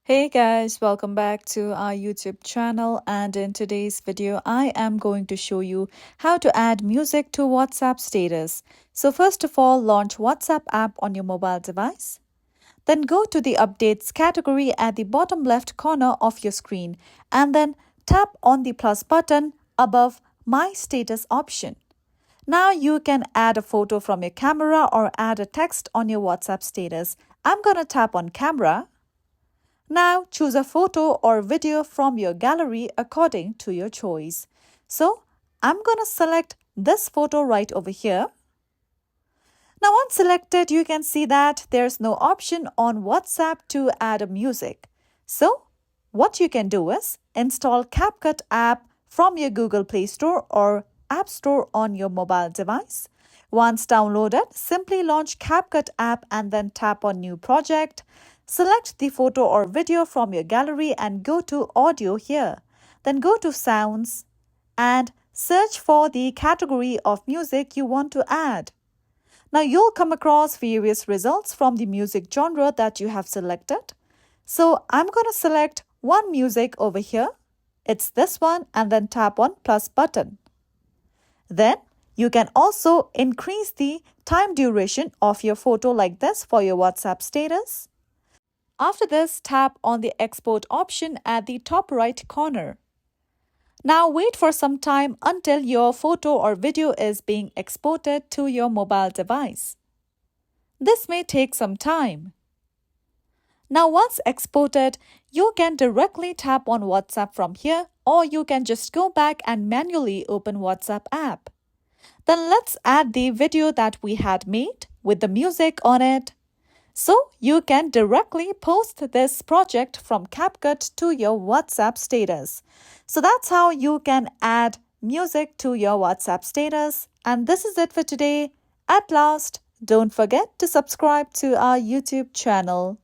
Hey guys, welcome back to our YouTube channel, and in today's video I am going to show you how to add music to WhatsApp status. So first of all, launch WhatsApp app on your mobile device. Then go to the updates category at the bottom left corner of your screen and then tap on the plus button above my status option. Now you can add a photo from your camera or add a text on your WhatsApp status. I'm going to tap on camera. Now choose a photo or video from your gallery according to your choice. So I'm going to select this photo right over here. Now once selected, you can see that there's no option on WhatsApp to add a music. So what you can do is install CapCut app from your Google Play Store or App Store on your mobile device. Once downloaded, simply launch CapCut app and then tap on New Project. Select the photo or video from your gallery and go to Audio here. Then go to Sounds and search for the category of music you want to add. Now you'll come across various results from the music genre that you have selected. So I'm going to select one music over here. It's this one and then tap on plus button. Then you can also increase the time duration of your photo like this for your WhatsApp status. After this, tap on the export option at the top right corner. Now wait for some time until your photo or video is being exported to your mobile device. This may take some time. Now once exported, you can directly tap on WhatsApp from here, or you can just go back and manually open WhatsApp app. Then let's add the video that we had made with the music on it. So you can directly post this project from CapCut to your WhatsApp status. So that's how you can add music to your WhatsApp status. And this is it for today. At last, don't forget to subscribe to our YouTube channel.